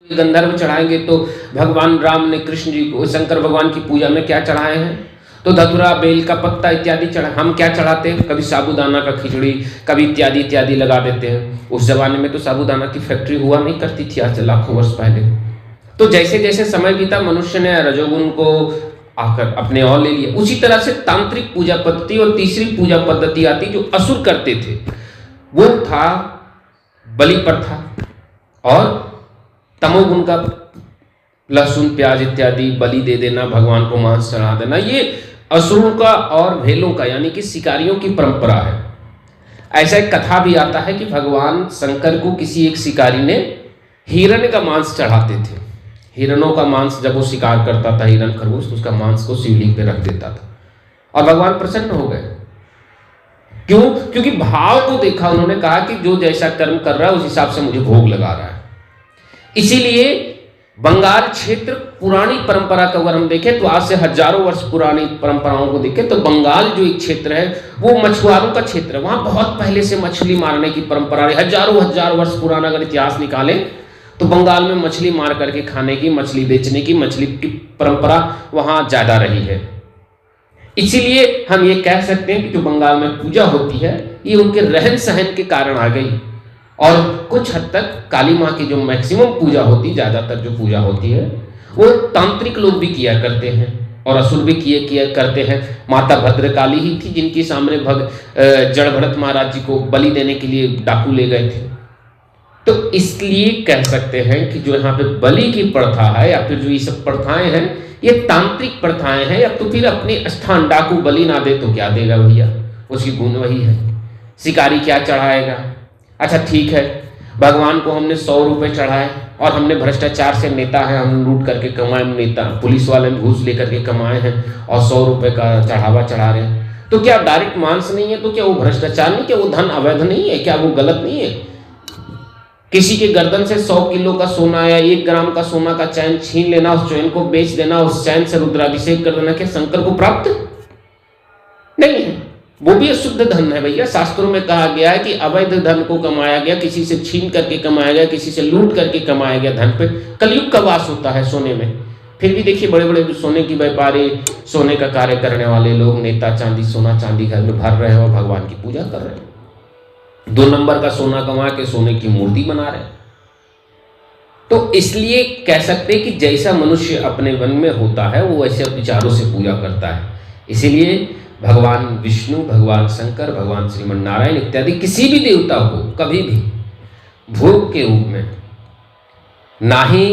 गंधर्व चढ़ाएंगे तो भगवान राम ने कृष्ण जी को, शंकर भगवान की पूजा में क्या चढ़ाए हैं? तो धतूरा, बेल का पत्ता इत्यादि चढ़ा। हम क्या चढ़ाते हैं? कभी साबूदाना का खिचड़ी, कभी इत्यादि इत्यादि लगा देते हैं। उस जमाने में तो साबूदाना की फैक्ट्री हुआ नहीं करती थी, आज से लाखों वर्ष पहले। तो जैसे जैसे समय बीता, मनुष्य ने रजोगुण को आकर अपने और ले लिया। उसी तरह से तांत्रिक पूजा पद्धति और तीसरी पूजा पद्धति आती जो असुर करते थे, वो था बलि प्रथा और तमोगुण का लहसुन प्याज इत्यादि बलि दे देना, भगवान को मांस चढ़ा देना। ये असुरों का और भेलों का यानी कि शिकारियों की परंपरा है। ऐसा एक कथा भी आता है कि भगवान शंकर को किसी एक शिकारी ने हिरण का मांस चढ़ाते थे। हिरणों का मांस जब वो शिकार करता था, हिरण खरगोश, तो उसका मांस को शिवलिंग पे रख देता था और भगवान प्रसन्न हो गए। क्यों? क्योंकि भाव को देखा उन्होंने, कहा कि जो जैसा कर्म कर रहा है उस हिसाब से मुझे भोग लगा रहा है। इसीलिए बंगाल क्षेत्र पुरानी परंपरा का अगर हम देखें तो आज से हजारों वर्ष पुरानी परंपराओं को देखें तो बंगाल जो एक क्षेत्र है वो मछुआरों का क्षेत्र है। वहां बहुत पहले से मछली मारने की परंपरा रही, हजारों वर्ष पुराना अगर इतिहास निकालें तो बंगाल में मछली मार करके खाने की, मछली बेचने की, मछली की परंपरा वहां ज्यादा रही है। इसीलिए हम ये कह सकते हैं कि जो बंगाल में पूजा होती है ये उनके रहन सहन के कारण आ गई। और कुछ हद तक काली माँ की जो मैक्सिमम पूजा होती, ज्यादातर जो पूजा होती है वो तांत्रिक लोग भी किया करते हैं और असुर भी किया करते हैं। माता भद्रकाली ही थी जिनके सामने जड़ भरत महाराज जी को बलि देने के लिए डाकू ले गए थे। तो इसलिए कह सकते हैं कि जो यहाँ पे बलि की प्रथा है या फिर जो ये सब प्रथाएं हैं ये तांत्रिक प्रथाएं हैं। या तो फिर अपने स्थान डाकू बलि ना दे तो क्या देगा भैया, उसकी गुण वही है। शिकारी क्या चढ़ाएगा? अच्छा ठीक है, भगवान को हमने 100 रुपये चढ़ाए और हमने भ्रष्टाचार से नेता है, हम लूट करके कमाए, नेता पुलिस वाले घूस लेकर के कमाए हैं और 100 रुपये का चढ़ावा चढ़ा रहे हैं, तो क्या डायरेक्ट मांस नहीं है? तो क्या वो भ्रष्टाचार नहीं? क्या वो धन अवैध नहीं है? क्या वो गलत नहीं है? किसी के गर्दन से 100 किलो का सोना या 1 ग्राम का सोना का चैन छीन लेना, उस चैन को बेच देना, उस चैन से रुद्राभिषेक कर देना, क्या शंकर को प्राप्त नहीं है? वो भी अशुद्ध धन है भैया। शास्त्रों में कहा गया है कि अवैध धन को कमाया गया, किसी से छीन करके कमाया गया, किसी से लूट करके कमाया गया धन पे कलयुग का वास होता है सोने में। फिर भी देखिए बड़े बड़े सोने की व्यापारी, सोने का कार्य करने वाले लोग, नेता चांदी सोना चांदी घर में भर रहे हैं और भगवान की पूजा कर रहे हैं। 2 नंबर का सोना कमा के सोने की मूर्ति बना रहे हैं। तो इसलिए कह सकते हैं कि जैसा मनुष्य अपने मन में होता है वो वैसे विचारों से पूजा करता है। इसीलिए भगवान विष्णु, भगवान शंकर, भगवान श्रीमन नारायण इत्यादि किसी भी देवता को कभी भी भोग के रूप में ना ही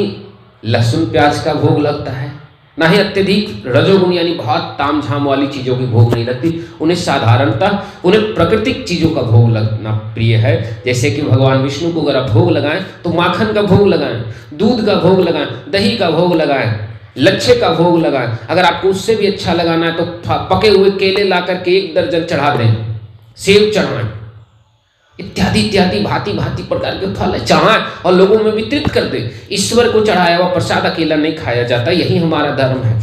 लहसुन प्याज का भोग लगता है, ना ही अत्यधिक रजोगुण यानी बहुत तामझाम वाली चीजों की भोग नहीं लगती। उन्हें साधारणतः उन्हें प्राकृतिक चीजों का भोग लगना प्रिय है। जैसे कि भगवान विष्णु को अगर आप भोग लगाएं तो माखन का भोग लगाएं, दूध का भोग लगाएं, दही का भोग लगाएं, लच्छे का भोग लगाएं। अगर आपको उससे भी अच्छा लगाना है तो पके हुए केले ला करके 1 दर्जन चढ़ा दें, सेब चढ़ाएं, इत्यादि इत्यादि भांति भांति प्रकार के फल चढ़ाएं और लोगों में वितरित कर दें। ईश्वर को चढ़ाया हुआ प्रसाद अकेला नहीं खाया जाता, यही हमारा धर्म है।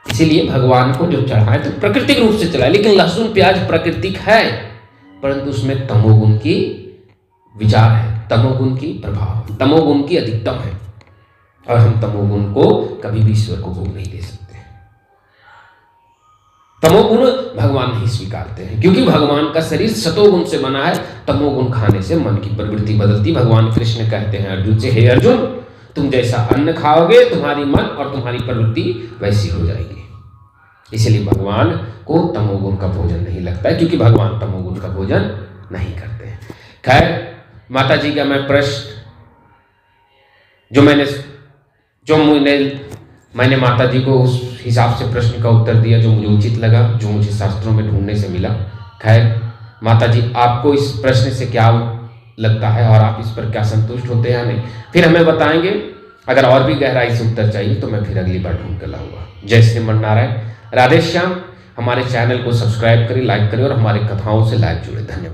इसीलिए भगवान को जो चढ़ाए तो प्राकृतिक रूप से चढ़ाए। लेकिन लहसुन प्याज प्राकृतिक है परंतु उसमें तमोगुण की विचार है, तमोगुण की प्रभाव, तमोगुण की अधिकतम है और हम तमोगुण को कभी भी ईश्वर को भोग नहीं दे सकते। तमोगुण भगवान नहीं स्वीकारते हैं क्योंकि भगवान का शरीर सतोगुण से बना है। तमोगुण खाने से मन की प्रवृत्ति बदलती। भगवान कृष्ण कहते हैं अर्जुन से, हे अर्जुन तुम जैसा अन्न खाओगे तुम्हारी मन और तुम्हारी प्रवृत्ति वैसी हो जाएगी। इसलिए भगवान को तमोगुण का भोजन नहीं लगता है क्योंकि भगवान तमोगुण का भोजन नहीं करते हैं। खैर माता जी का मैं प्रश्न जो मैंने माता जी को उस हिसाब से प्रश्न का उत्तर दिया जो मुझे उचित लगा, जो मुझे शास्त्रों में ढूंढने से मिला। खैर माता जी आपको इस प्रश्न से क्या लगता है और आप इस पर क्या संतुष्ट होते हैं या नहीं, फिर हमें बताएंगे। अगर और भी गहराई से उत्तर चाहिए तो मैं फिर अगली बार ढूंढ कर लाऊंगा। जय श्रीमन नारायण, राधे श्याम। हमारे चैनल को सब्सक्राइब करें, लाइक करें और हमारे कथाओं से लाइव जुड़े। धन्यवाद।